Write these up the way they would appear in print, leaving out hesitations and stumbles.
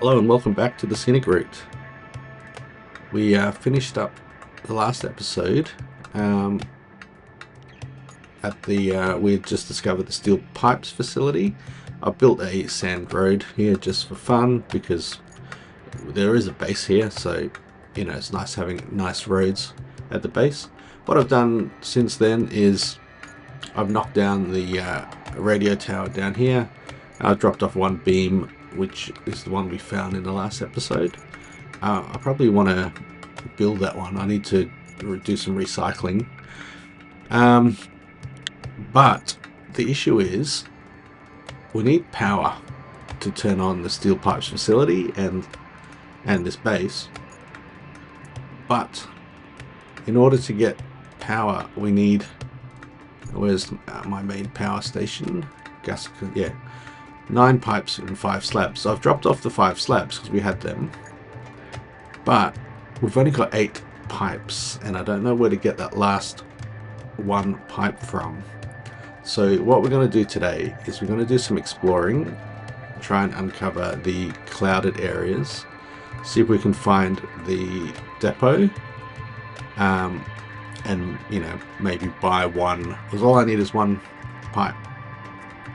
Hello and welcome back to the Scenic Route. We finished up the last episode at the we had just discovered the steel pipes facility. I built a sand road here just for fun because there is a base here, so you know it's nice having nice roads at the base. What I've done since then is I've knocked down the radio tower down here. I've dropped off one beam, which is the one we found in the last episode. I probably want to build that one. I need to do some recycling. But the issue is we need power to turn on the steel pipes facility and this base. But in order to get power, we need... Where's my main power station? Gas, yeah. 9 pipes and 5 slabs. So I've dropped off the 5 slabs because we had them. But we've only got 8 pipes and I don't know where to get that last 1 pipe from. So what we're going to do today is we're going to do some exploring, try and uncover the clouded areas, see if we can find the depot, and you know, maybe buy one, because all I need is 1 pipe.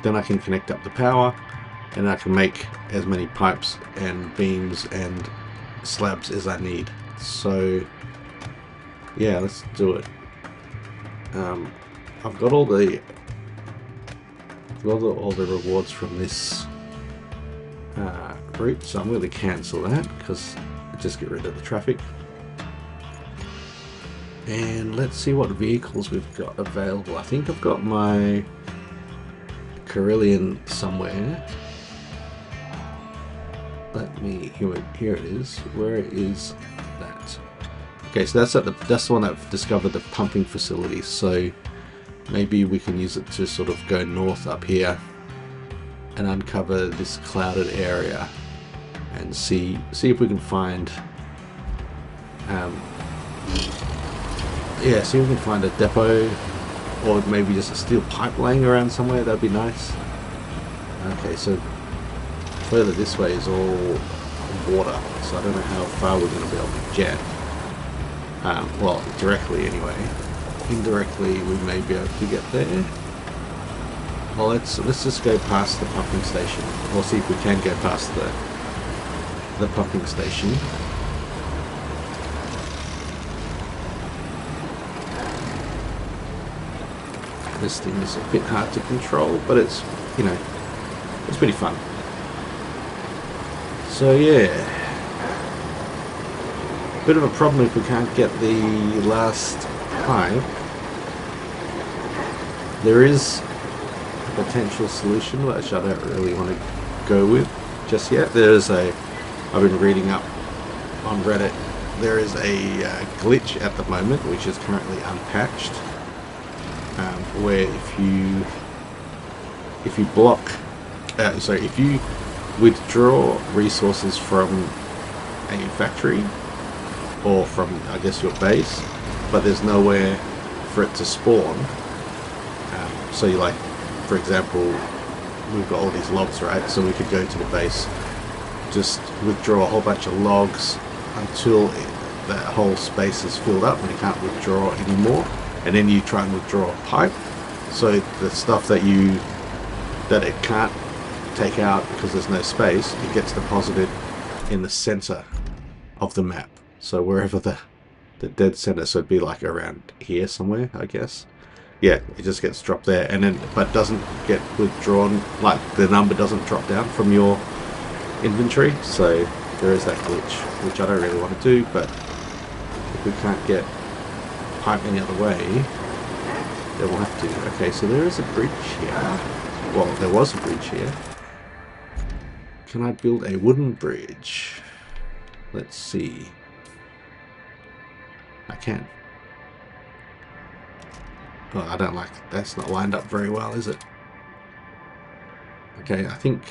Then I can connect up the power and I can make as many pipes and beams and slabs as I need. So yeah, let's do it. I've got all the rewards from this route, so I'm going to cancel that because just get rid of the traffic. And let's see what vehicles we've got available. I think I've got my Carillion somewhere. Let me, here it is. Where is that? Okay, so that's the one that discovered the pumping facility. So maybe we can use it to sort of go north up here and uncover this clouded area and see if we can find yeah, see if we can find a depot or maybe just a steel pipe laying around somewhere. That'd be nice. Okay, so further this way is all water, so I don't know how far we're going to be able to jet. Well, directly anyway. Indirectly, we may be able to get there. Well, let's just go past the pumping station. We'll see if we can go past the pumping station. This thing is a bit hard to control, but it's, you know, it's pretty fun. So yeah, bit of a problem if we can't get the last pipe. There is a potential solution, which I don't really want to go with just yet. I've been reading up on Reddit, there is a glitch at the moment, which is currently unpatched. Where if you withdraw resources from a factory or from, I guess, your base, but there's nowhere for it to spawn. So you, like, for example, we've got all these logs, right? So we could go to the base, just withdraw a whole bunch of logs until that whole space is filled up and you can't withdraw anymore. And then you try and withdraw a pipe, so the stuff that it can't take out because there's no space, it gets deposited in the center of the map. So wherever the dead center, so it'd be like around here somewhere, I guess. Yeah, it just gets dropped there, and then but doesn't get withdrawn. Like the number doesn't drop down from your inventory. So there is that glitch, which I don't really want to do. But if we can't get pipe any other way, then we'll have to. Okay, so there is a bridge here. Well, there was a bridge here. Can I build a wooden bridge? Let's see. I can. Oh, I don't like it. That's not lined up very well, is it? Okay, I think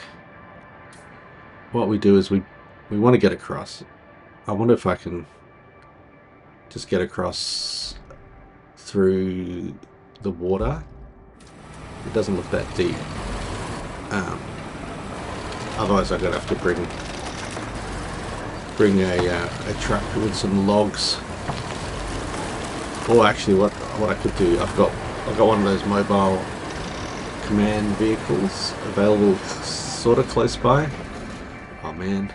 what we do is we want to get across. I wonder if I can just get across through the water. It doesn't look that deep. Otherwise I'm going to have to bring bring a truck with some logs. Or actually, what I could do, I've got one of those mobile command vehicles available, sort of close by. Oh man,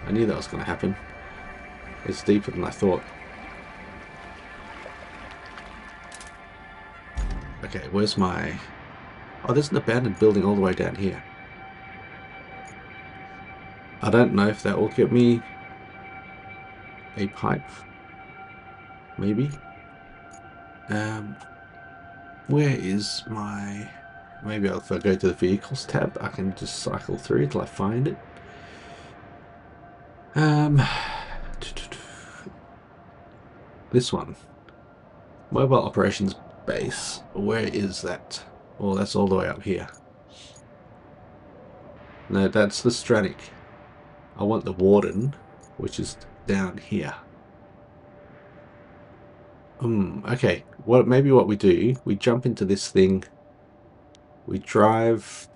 I knew that was going to happen. It's deeper than I thought. Okay, where's my... Oh, there's an abandoned building all the way down here. I don't know if that will get me a pipe. Maybe. Where is my... Maybe if I go to the vehicles tab, I can just cycle through till I find it. This one. Mobile operations base. Where is that? Oh, that's all the way up here. No, that's the Stranic. I want the Warden, which is down here. Okay. Maybe what we do, we jump into this thing, we drive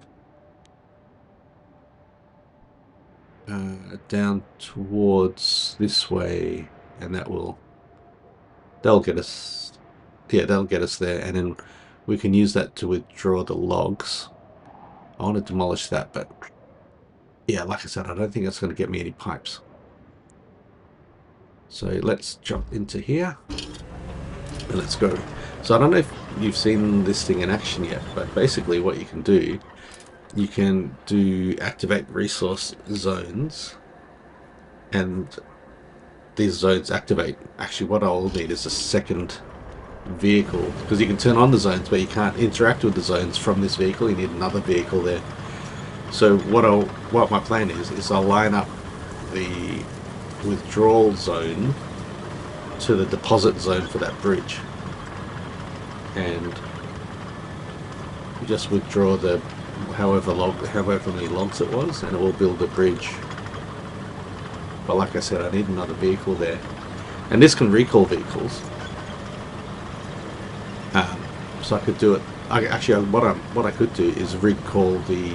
down towards this way, and that'll get us, yeah, that'll get us there, and then we can use that to withdraw the logs. I want to demolish that, but yeah, like I said, I don't think that's going to get me any pipes. So let's jump into here and let's go. So I don't know if you've seen this thing in action yet, but basically what you can do, you can activate resource zones, and these zones activate. Actually, what I'll need is a second vehicle, because you can turn on the zones, but you can't interact with the zones from this vehicle. You need another vehicle there. So what my plan is I'll line up the withdrawal zone to the deposit zone for that bridge, and just withdraw the however many logs it was, and it will build a bridge. But like I said, I need another vehicle there, and this can recall vehicles. So I could do it. Actually, what I could do is recall the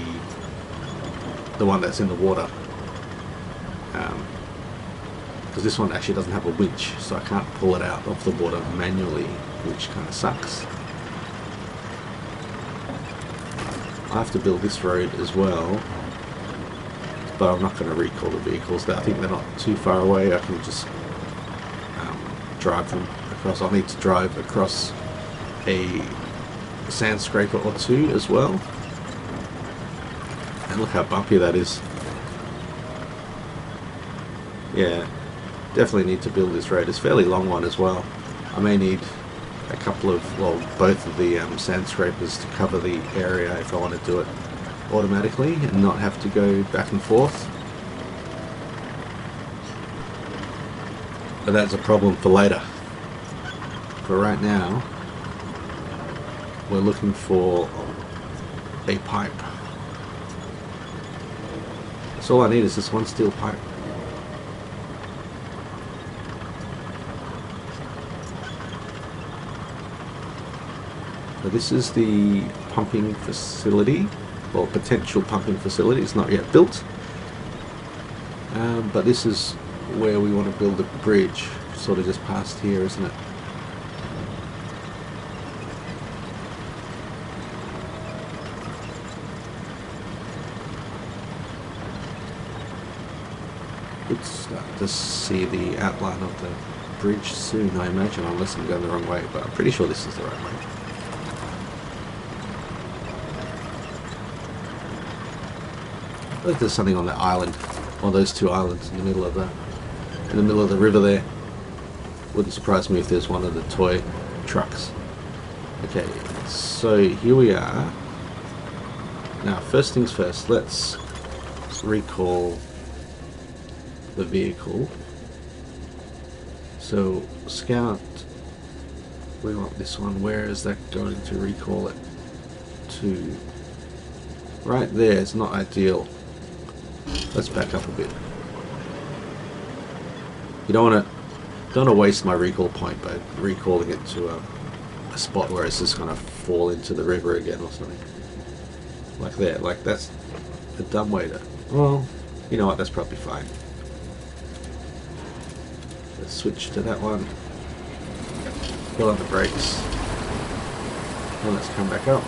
one that's in the water, because this one actually doesn't have a winch, so I can't pull it out of the water manually, which kind of sucks. I have to build this road as well, but I'm not going to recall the vehicles. I think they're not too far away. I can just drive them across. I'll need to drive across a sand scraper or two as well. And look how bumpy that is. Yeah, definitely need to build this road. It's a fairly long one as well. I may need a couple of, well, both of the sand scrapers to cover the area if I want to do it automatically and not have to go back and forth. But that's a problem for later. For right now, we're looking for a pipe. So all I need is this one steel pipe. So this is the pumping facility, or potential pumping facility. It's not yet built, but this is where we want to build a bridge, sort of just past here, isn't it? We'll start to see the outline of the bridge soon, I imagine, unless I'm going the wrong way, but I'm pretty sure this is the right way. I think there's something on that island, or those two islands in the middle of the river there. Wouldn't surprise me if there's one of the toy trucks. Okay, so here we are. Now, first things first, let's recall the vehicle. So, scout, we want this one. Where is that going to recall it to? Right there, it's not ideal. Let's back up a bit. You don't want to waste my recall point by recalling it to a spot where it's just going to fall into the river again or something. Like there, like that's a dumb way to... Well, you know what, that's probably fine. Let's switch to that one. Pull on the brakes. And let's come back up.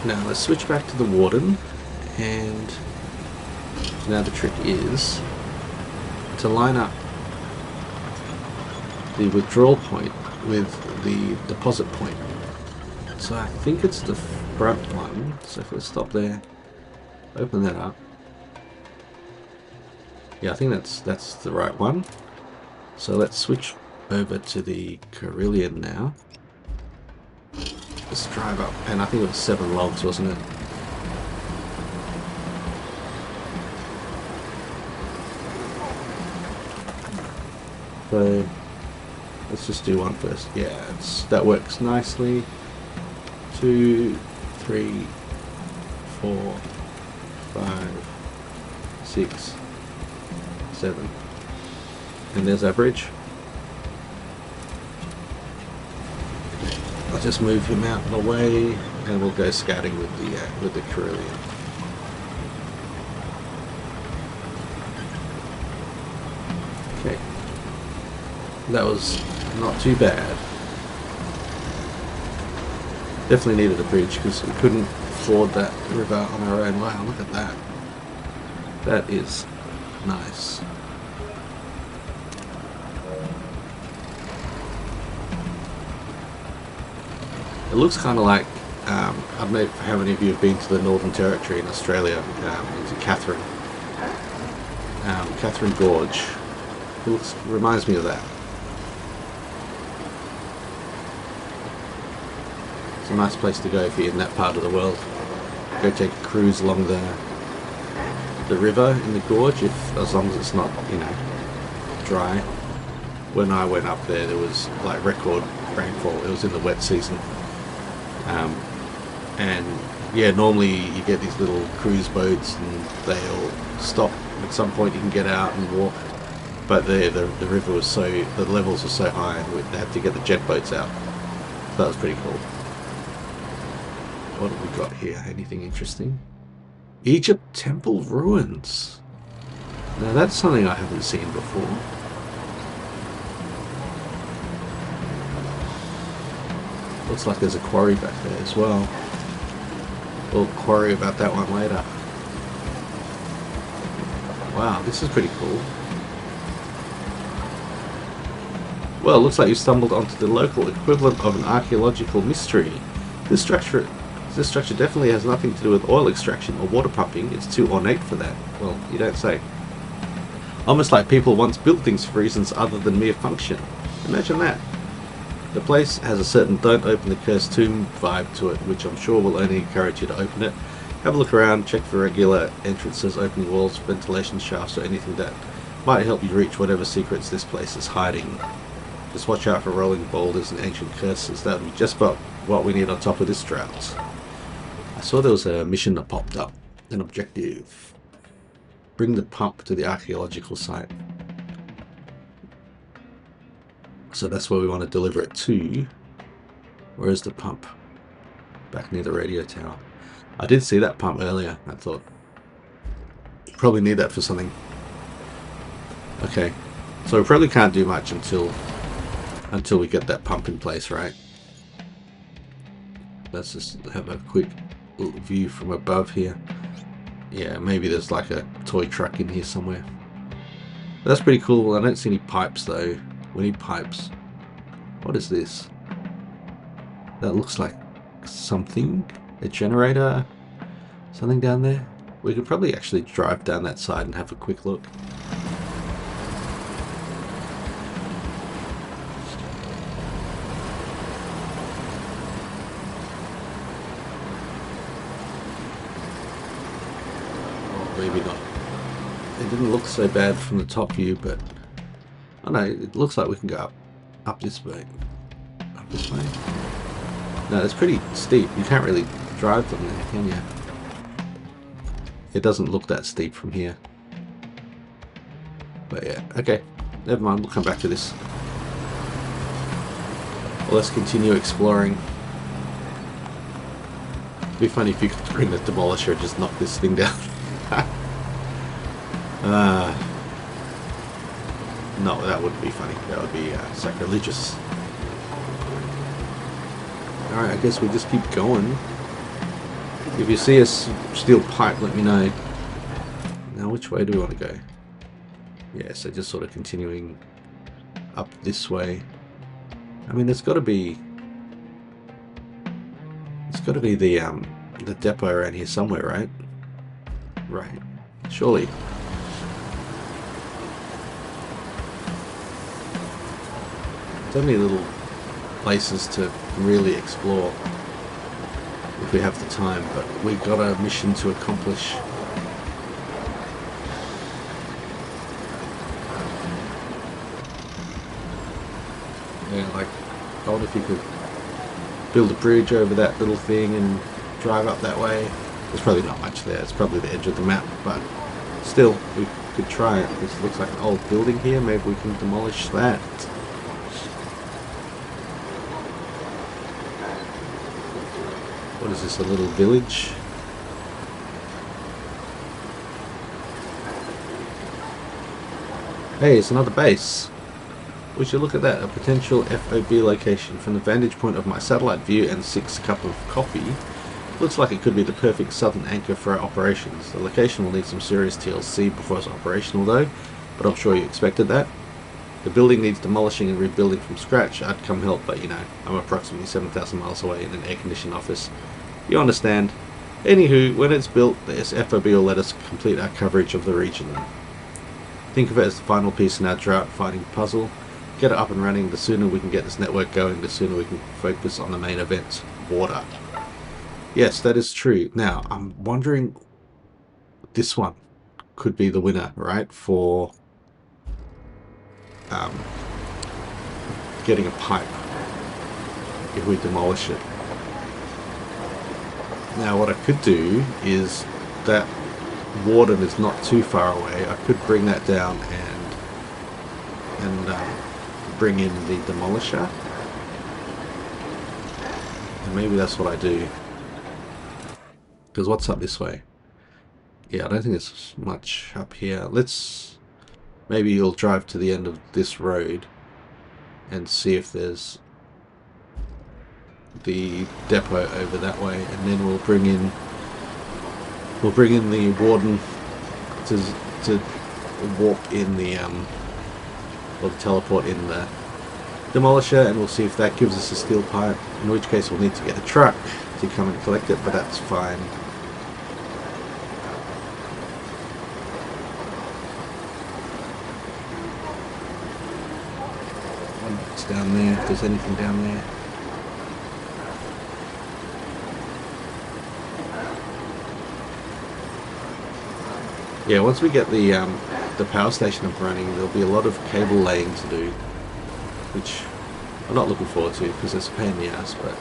Now let's switch back to the Warden, and now the trick is to line up the withdrawal point with the deposit point. So I think it's the front one, so if we stop there, open that up. Yeah, I think that's the right one. So let's switch over to the Carillion now. Let's drive up, and I think it was 7 logs, wasn't it? So let's just do one first. Yeah, that works nicely. 2, 3, 4, 5, 6, 7, and there's our bridge. I'll just move him out of the way, and we'll go scouting with the Carillion. Okay, that was not too bad. Definitely needed a bridge because we couldn't ford that river on our own. Wow, look at that. That is nice. It looks kind of like, I don't know how many of you have been to the Northern Territory in Australia, into Catherine Gorge. It reminds me of that. It's a nice place to go if you're in that part of the world. Go take a cruise along the river in the gorge, as long as it's not, you know, dry. When I went up there, there was like record rainfall. It was in the wet season. And yeah, normally you get these little cruise boats and they'll stop at some point. You can get out and walk, but the river was the levels were so high, they had to get the jet boats out. So that was pretty cool. What have we got here? Anything interesting? Egypt Temple Ruins. Now that's something I haven't seen before. Looks like there's a quarry back there as well. We'll quarry about that one later. Wow, this is pretty cool. Well, it looks like you stumbled onto the local equivalent of an archaeological mystery. This structure definitely has nothing to do with oil extraction or water pumping. It's too ornate for that. Well, you don't say. Almost like people once built things for reasons other than mere function. Imagine that. The place has a certain don't open the cursed tomb vibe to it, which I'm sure will only encourage you to open it. Have a look around, check for regular entrances, opening walls, ventilation shafts, or anything that might help you reach whatever secrets this place is hiding. Just watch out for rolling boulders and ancient curses. That would be just about what we need on top of this drought. I saw there was a mission that popped up. An objective. Bring the pump to the archaeological site. So that's where we want to deliver it to. Where is the pump? Back near the radio tower. I did see that pump earlier. I thought probably need that for something. Okay, so we probably can't do much until we get that pump in place, right? Let's just have a quick little view from above here. Yeah, maybe there's like a toy truck in here somewhere. That's pretty cool. I don't see any pipes though. We need pipes. What is this? That looks like something. A generator? Something down there? We could probably actually drive down that side and have a quick look. Maybe not. It didn't look so bad from the top view, but I know it looks like we can go up this way. Up this way. No, it's pretty steep. You can't really drive from there, can you? It doesn't look that steep from here. But yeah, okay. Never mind, we'll come back to this. Well, let's continue exploring. It'd be funny if you could bring the demolisher and just knock this thing down. No, that wouldn't be funny. That would be sacrilegious. Alright, I guess we just keep going. If you see a steel pipe, let me know. Now, which way do we want to go? Yeah, so just sort of continuing up this way. I mean, there's got to be... It's got to be the depot around here somewhere, right? Right. Surely. So many little places to really explore if we have the time, but we've got a mission to accomplish. Yeah, like, I wonder if you could build a bridge over that little thing and drive up that way. There's probably not much there, it's probably the edge of the map, but still, we could try it. This looks like an old building here, maybe we can demolish that. What is this, a little village? Hey, it's another base. We should look at that, a potential FOB location. From the vantage point of my satellite view and 6 cup of coffee, looks like it could be the perfect southern anchor for our operations. The location will need some serious TLC before it's operational though, but I'm sure you expected that. The building needs demolishing and rebuilding from scratch. I'd come help, but you know, I'm approximately 7,000 miles away in an air-conditioned office. You understand. Anywho, when it's built, this FOB will let us complete our coverage of the region. Think of it as the final piece in our drought fighting puzzle. Get it up and running. The sooner we can get this network going, the sooner we can focus on the main event, water. Yes, that is true. Now, I'm wondering, this one could be the winner, right, for getting a pipe if we demolish it. Now, what I could do is, that warden is not too far away. I could bring that down and bring in the demolisher. And maybe that's what I do. Because what's up this way? Yeah, I don't think there's much up here. Let's... Maybe you'll drive to the end of this road and see if there's the depot over that way, and then we'll bring in the warden to warp in the or teleport in the demolisher, and we'll see if that gives us a steel pipe, in which case we'll need to get a truck to come and collect it, but that's fine. What's down there, if there's anything down there. Yeah, once we get the power station up running, there'll be a lot of cable laying to do, which I'm not looking forward to because it's a pain in the ass, but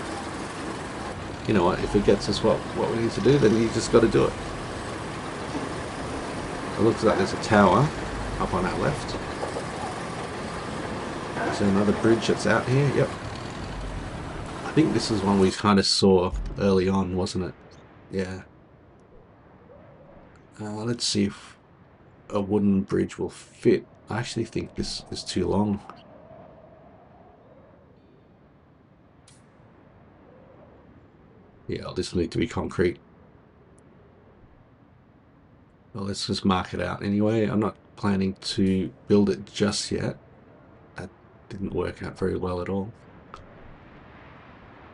you know what, if it gets us what we need to do, then you just got to do it. It looks like there's a tower up on our left. Is there another bridge that's out here? Yep. I think this is one we kind of saw early on, wasn't it? Yeah. Let's see if a wooden bridge will fit. I actually think this is too long. Yeah, this will need to be concrete. Well, let's just mark it out anyway. I'm not planning to build it just yet. That didn't work out very well at all.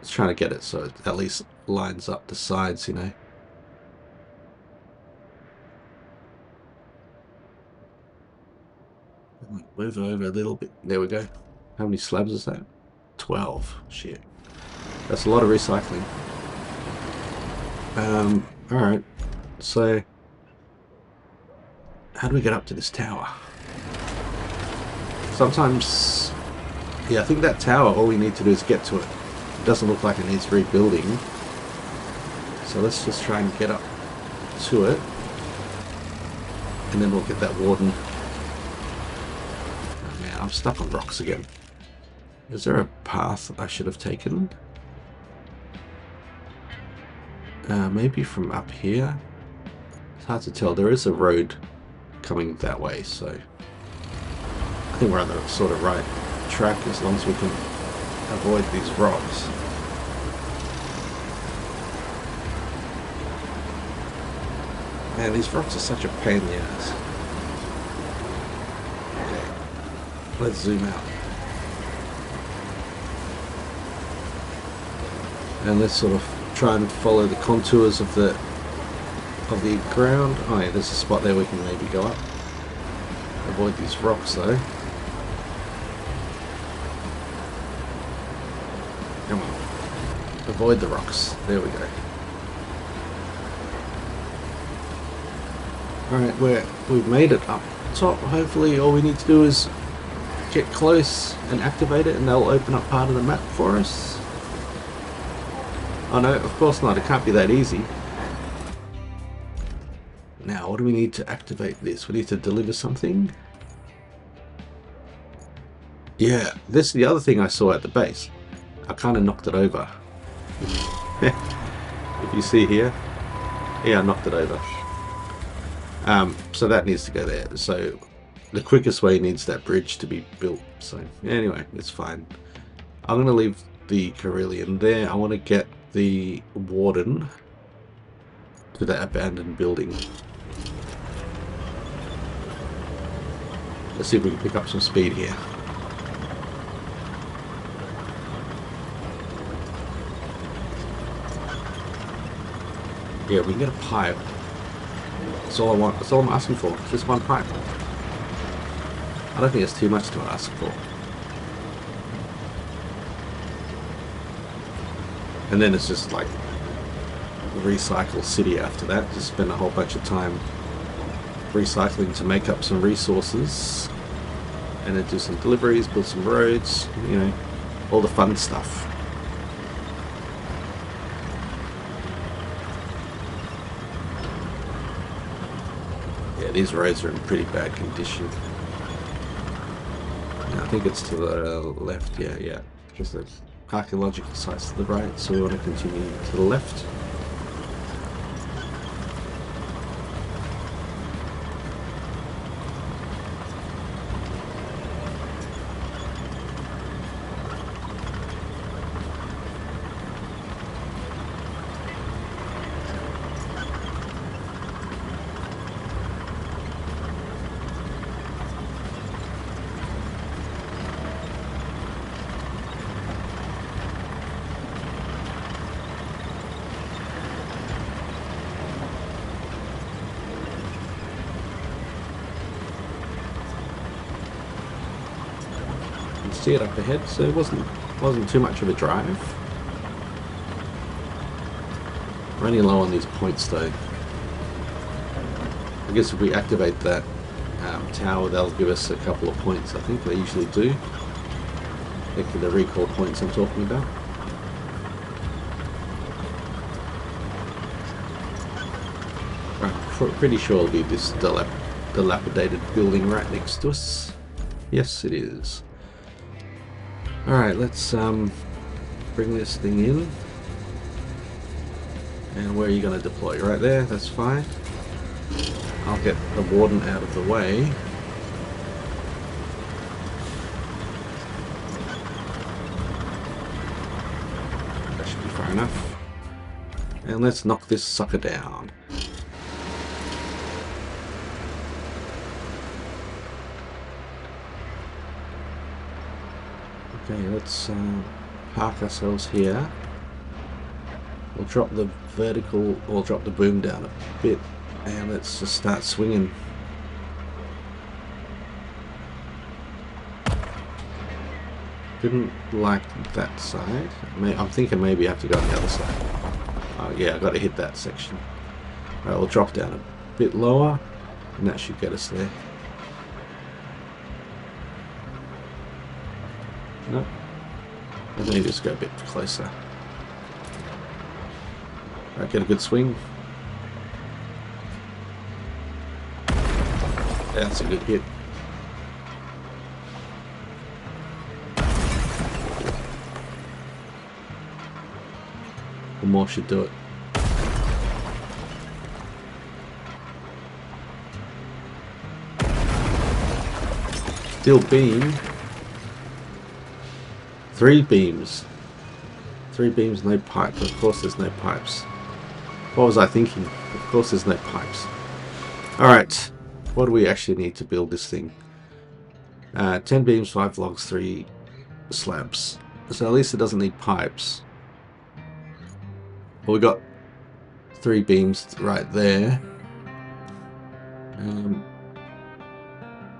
Just trying to get it so it at least lines up the sides, you know. Move over a little bit. There we go. How many slabs is that? 12. Shit. That's a lot of recycling. Alright. So, how do we get up to this tower? Sometimes... Yeah, I think that tower, all we need to do is get to it. It doesn't look like it needs rebuilding. So let's just try and get up to it. And then we'll get that warden. I'm stuck on rocks again. Is there a path I should have taken? Maybe from up here. It's hard to tell. There is a road coming that way, so I think we're on the sort of right track as long as we can avoid these rocks. Man, these rocks are such a pain in the ass. Okay, let's zoom out. And let's sort of try and follow the contours of the ground. Oh yeah, there's a spot there we can maybe go up. Avoid these rocks though. Come on. Avoid the rocks. There we go. Alright, we've made it up top. Hopefully all we need to do is get close and activate it and they'll open up part of the map for us. Oh no, of course not. It can't be that easy. Now, what do we need to activate this? We need to deliver something. Yeah, this is the other thing I saw at the base. I kind of knocked it over. If you see here. Yeah, I knocked it over. So that needs to go there. So the quickest way needs that bridge to be built. So anyway, it's fine. I'm going to leave the Carillion there. I want to get the Warden to that abandoned building. Let's see if we can pick up some speed here. Yeah, we can get a pipe. That's all I want. That's all I'm asking for. Just one pipe. I don't think it's too much to ask for. And then it's just like recycle city after that. Just spend a whole bunch of time recycling to make up some resources. And then do some deliveries, build some roads, you know, all the fun stuff. Yeah, these roads are in pretty bad condition. I think it's to the left, yeah. Just the archaeological sites to the right, so we want to continue to the left. See it up ahead, so it wasn't too much of a drive. Running low on these points though. I guess if we activate that tower, they'll give us a couple of points. I think they usually do. The recall points I'm talking about. Right, pretty sure it'll be this dilapidated building right next to us. Yes, it is. Alright, let's bring this thing in. And where are you going to deploy? Right there, that's fine. I'll get the Warden out of the way. That should be far enough. And let's knock this sucker down. Okay, let's park ourselves here. We'll drop the vertical, or drop the boom down a bit, and let's just start swinging. Didn't like that side. I'm thinking maybe I have to go on the other side. Oh yeah, I got to hit that section. Alright, we'll drop down a bit lower, and that should get us there. Nope. Let me just go a bit closer. Right, get a good swing. That's a good hit. One more should do it. Steel beam. 3 beams. 3 beams, no pipe. Of course there's no pipes. What was I thinking? Of course there's no pipes. Alright. What do we actually need to build this thing? 10 beams, 5 logs, 3 slabs. So at least it doesn't need pipes. Well, we got 3 beams right there.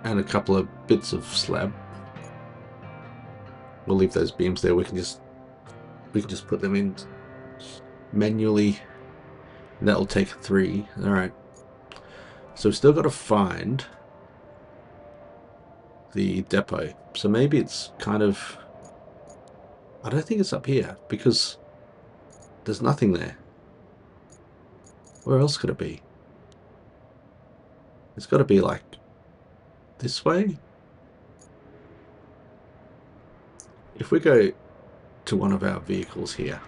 And a couple of bits of slab. We'll leave those beams there. We can just put them in manually. That'll take 3. Alright. So we've still got to find the depot. So maybe it's kind of... I don't think it's up here because there's nothing there. Where else could it be? It's got to be like this way. If we go to one of our vehicles here,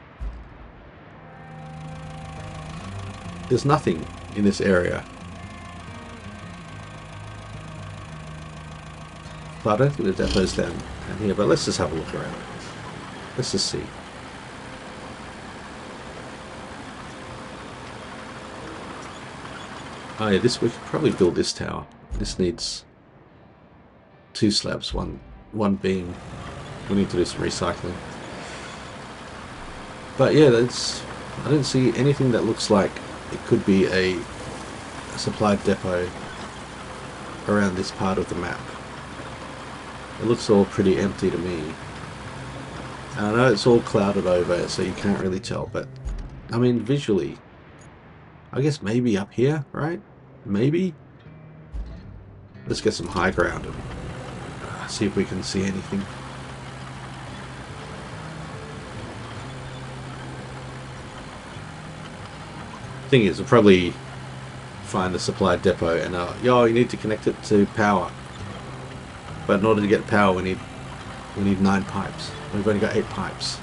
there's nothing in this area. So I don't think the depot's down here, but let's just have a look around. Let's just see. Oh yeah, we could probably build this tower. This needs 2 slabs, one beam. We need to do some recycling. But yeah, I don't see anything that looks like it could be a supply depot around this part of the map. It looks all pretty empty to me. And I know it's all clouded over, so you can't really tell, but I mean visually, I guess maybe up here, right? Maybe? Let's get some high ground and see if we can see anything. Thing is, we'll probably find the supply depot and yo, you need to connect it to power. But in order to get power, we need 9 pipes. We've only got 8 pipes.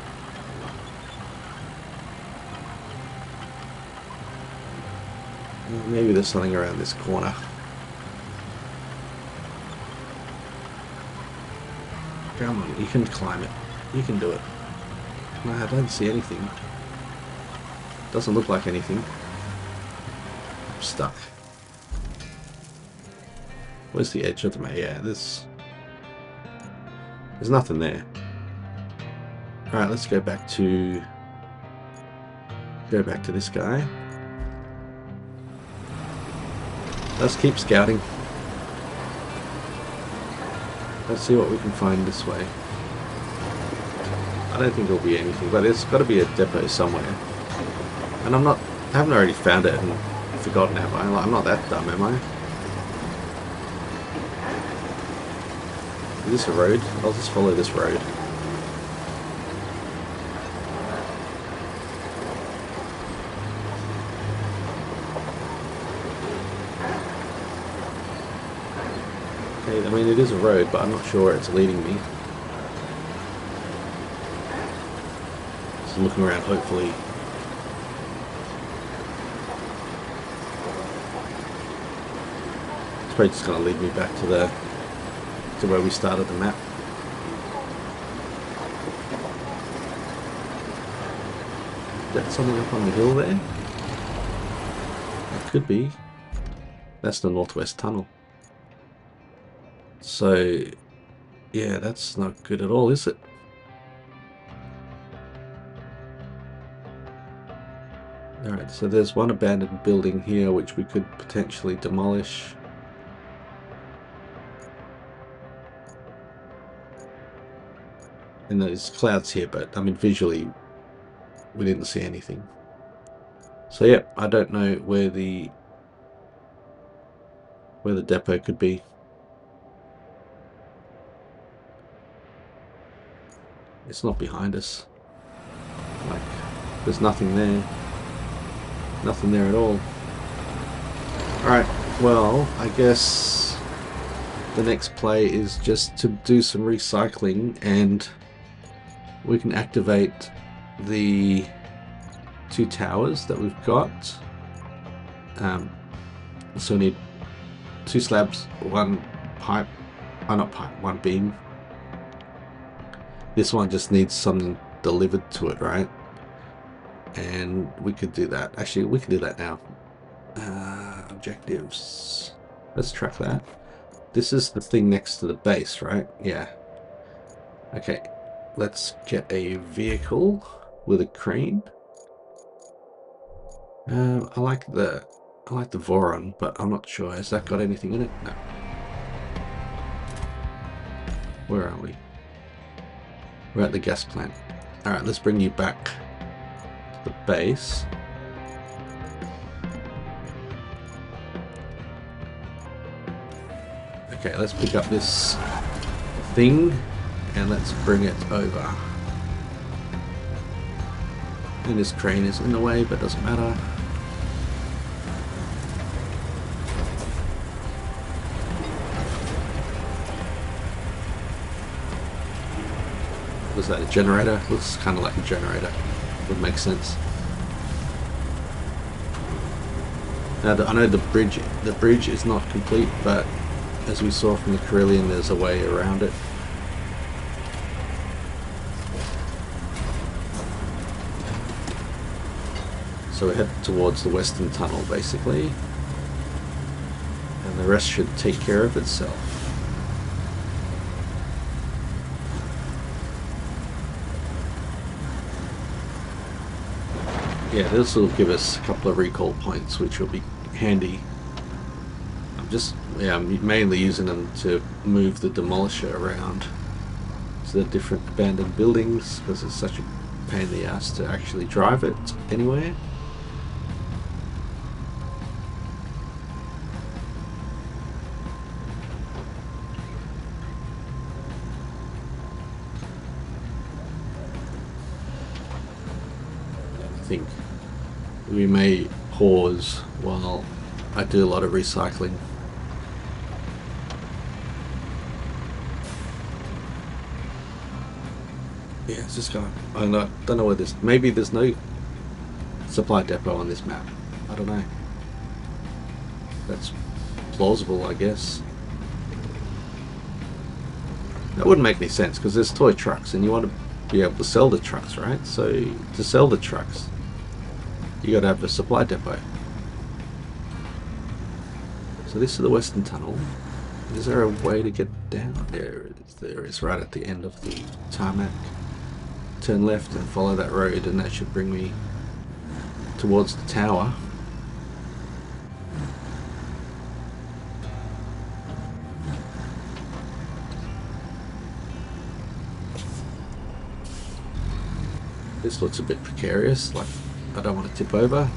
Maybe there's something around this corner. Come on, you can climb it. You can do it. No, I don't see anything. Doesn't look like anything. I'm stuck. Where's the edge of the map? Yeah, there's nothing there. Alright, let's go back to this guy. Let's keep scouting. Let's see what we can find this way. I don't think there'll be anything, but there's got to be a depot somewhere. And I haven't already found it and forgotten, have I? I'm not that dumb, am I? Is this a road? I'll just follow this road. Okay, I mean it is a road, but I'm not sure where it's leading me. Just looking around, hopefully. It's probably just going to lead me back to where we started the map. Is that something up on the hill there? It could be. That's the Northwest Tunnel. So, yeah, that's not good at all, is it? Alright, so there's one abandoned building here which we could potentially demolish. And there's clouds here, but I mean visually we didn't see anything. So yeah, I don't know where the depot could be. It's not behind us. Like, there's nothing there. Nothing there at all. Alright, well, I guess the next play is just to do some recycling and we can activate the 2 towers that we've got. So we need 2 slabs, 1 pipe, Oh, not pipe, one beam. This one just needs something delivered to it, right? And we could do that. Actually, we can do that now. Objectives. Let's track that. This is the thing next to the base, right? Yeah. Okay. Let's get a vehicle with a crane. I like the Voron, but I'm not sure. Has that got anything in it? No. Where are we? We're at the gas plant. All right, let's bring you back to the base. Okay, let's pick up this thing and let's bring it over. And this crane is in the way, but doesn't matter. Was that a generator? Looks kind of like a generator. Would make sense. Now, I know the bridge is not complete, but as we saw from the Carillion, there's a way around it. So we head towards the western tunnel, basically, and the rest should take care of itself. Yeah, this will give us a couple of recall points, which will be handy. I'm mainly using them to move the demolisher around to the different abandoned buildings, because it's such a pain in the ass to actually drive it anywhere. I think we may pause while I do a lot of recycling. Yeah, it's just going. I don't know where this. Maybe there's no supply depot on this map. I don't know. That's plausible, I guess. That wouldn't make any sense because there's toy trucks, and you want to be able to sell the trucks, right? So to sell the trucks, you got to have a supply depot. So this is the western tunnel. Is there a way to get down? There is right at the end of the tarmac. Turn left and follow that road, and that should bring me towards the tower. This looks a bit precarious, like I don't want to tip over.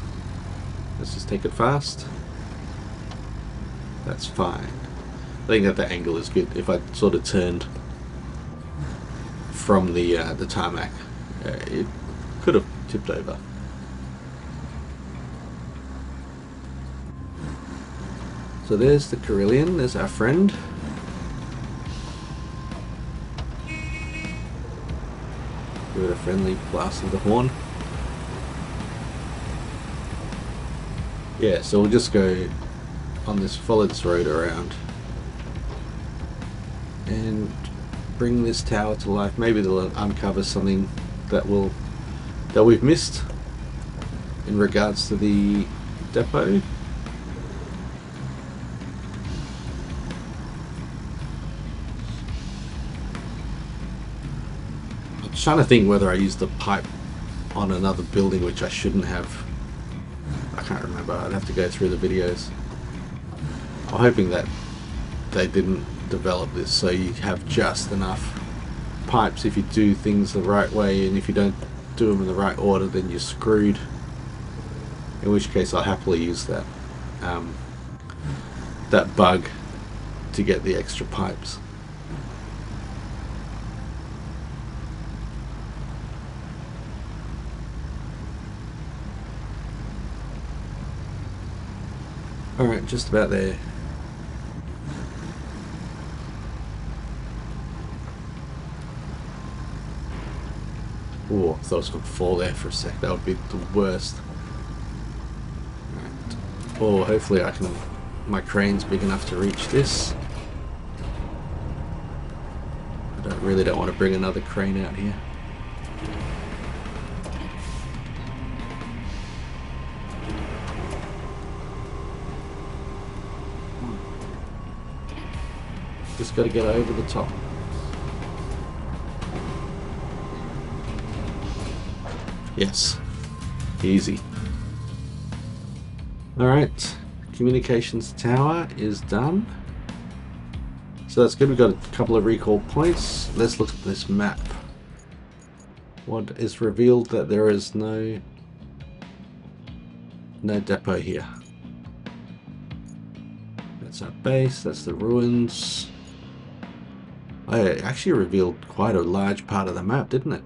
Let's just take it fast. That's fine. I think that the angle is good. If I sort of turned from the tarmac, it could have tipped over. So there's the Carillion, there's our friend. Give it a friendly blast of the horn. Yeah, so we'll just go on this, follow this road around and bring this tower to life. Maybe they'll uncover something that we've missed in regards to the depot. I'm trying to think whether I used the pipe on another building, which I shouldn't have. I can't remember. I'd have to go through the videos. I'm hoping that they didn't develop this so you have just enough pipes if you do things the right way, and if you don't do them in the right order, then you're screwed. In which case I'll happily use that that bug to get the extra pipes. Alright, just about there. Oh, I thought I was going to fall there for a sec. That would be the worst. Right. Oh, hopefully I can. My crane's big enough to reach this. really don't want to bring another crane out here. Just got to get over the top. Yes, easy. Alright, communications tower is done. So that's good, we've got a couple of recall points. Let's look at this map. What is revealed that there is no depot here. That's our base, that's the ruins. Oh, it actually revealed quite a large part of the map, didn't it?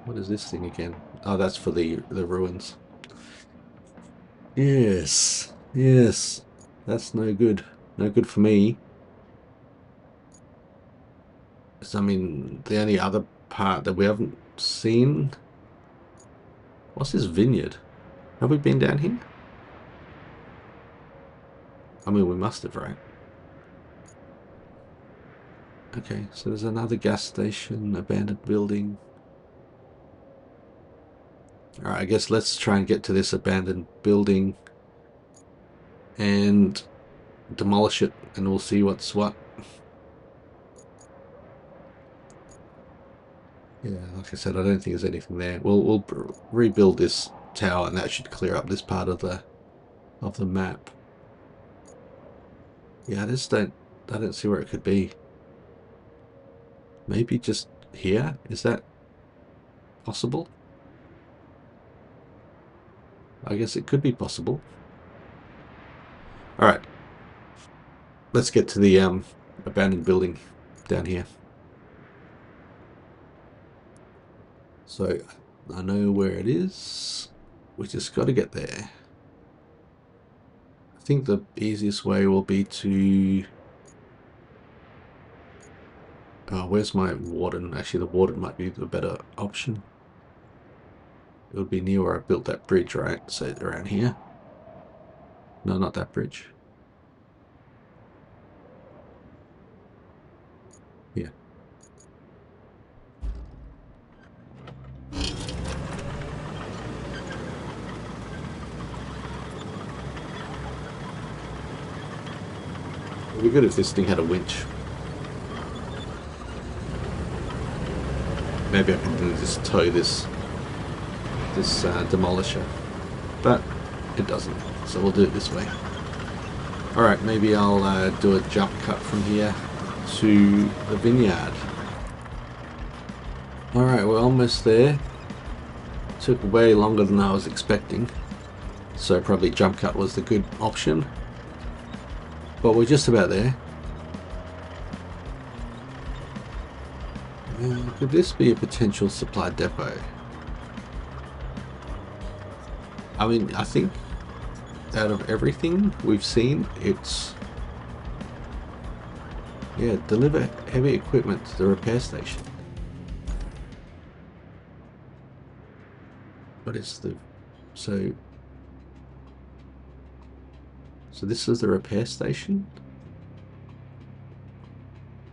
What is this thing again? Oh, that's for the ruins. Yes, yes. That's no good. No good for me. So, I mean, the only other part that we haven't seen... What's this vineyard? Have we been down here? I mean, we must have, right? Okay, so there's another gas station, abandoned building. Alright, I guess let's try and get to this abandoned building and demolish it, and we'll see what's what. Yeah, like I said, I don't think there's anything there. We'll rebuild this tower, and that should clear up this part of the map. Yeah, I just don't see where it could be. Maybe just here? Is that possible? I guess it could be possible. Alright. Let's get to the abandoned building down here. So, I know where it is. We just got to get there. I think the easiest way will be to... Oh, where's my warden? Actually, the warden might be the better option. It would be near where I built that bridge, right? So around here. No, not that bridge. Yeah. It would be good if this thing had a winch. Maybe I can just tow this demolisher, but it doesn't. So we'll do it this way. All right, maybe I'll do a jump cut from here to the vineyard. All right, we're almost there. Took way longer than I was expecting, so probably jump cut was the good option. But we're just about there. Could this be a potential supply depot? I mean, I think out of everything we've seen, it's... Yeah, deliver heavy equipment to the repair station. What is the... So this is the repair station?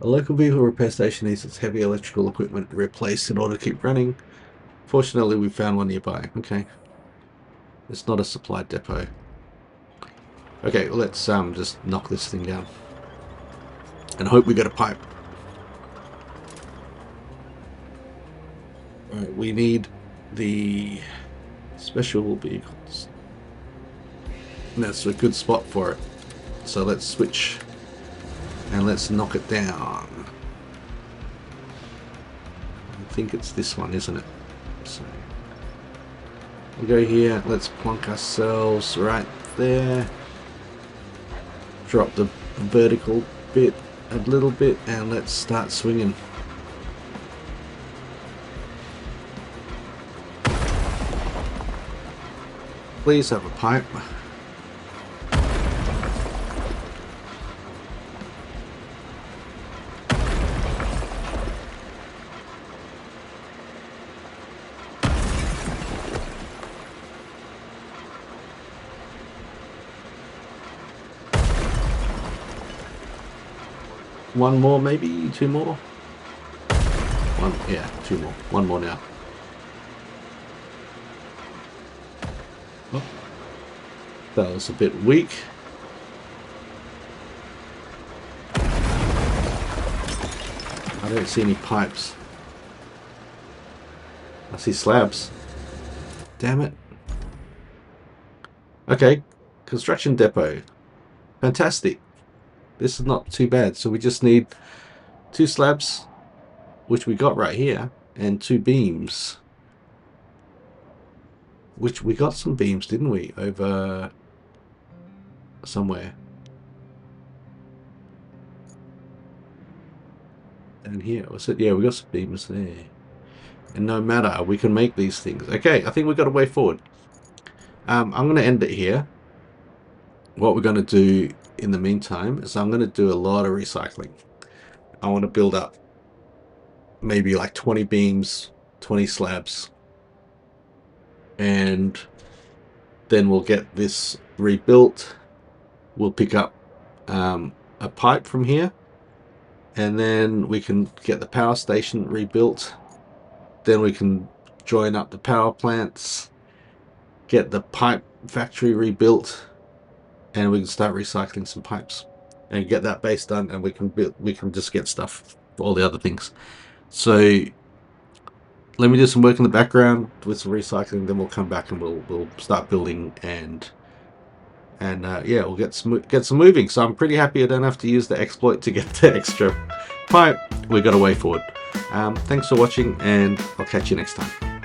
A local vehicle repair station needs its heavy electrical equipment replaced in order to keep running. Fortunately, we found one nearby. Okay. It's not a supply depot. Okay, well, let's just knock this thing down. And hope we get a pipe. Alright, we need the special vehicles. And that's a good spot for it. So let's switch. And let's knock it down. I think it's this one, isn't it? So we go here, let's plonk ourselves right there. Drop the vertical bit a little bit, and let's start swinging. Please have a pipe. One more, maybe 2 more. One, yeah, 2 more. 1 more now. Oh, that was a bit weak. I don't see any pipes. I see slabs. Damn it. Okay, construction depot. Fantastic. This is not too bad. So we just need 2 slabs, which we got right here, and 2 beams. Which we got some beams, didn't we? Over somewhere. Down here. Was it? Yeah, we got some beams there. And no matter, we can make these things. Okay, I think we've got a way forward. I'm going to end it here. What we're going to do in the meantime is I'm going to do a lot of recycling. I want to build up maybe like 20 beams, 20 slabs. And then we'll get this rebuilt. We'll pick up a pipe from here. And then we can get the power station rebuilt. Then we can join up the power plants, get the pipe factory rebuilt, and we can start recycling some pipes and get that base done, and we can just get stuff for all the other things. So let me do some work in the background with some recycling, then we'll come back and we'll start building and yeah, we'll get some moving. So I'm pretty happy I don't have to use the exploit to get the extra pipe. We got a way forward. Thanks for watching, and I'll catch you next time.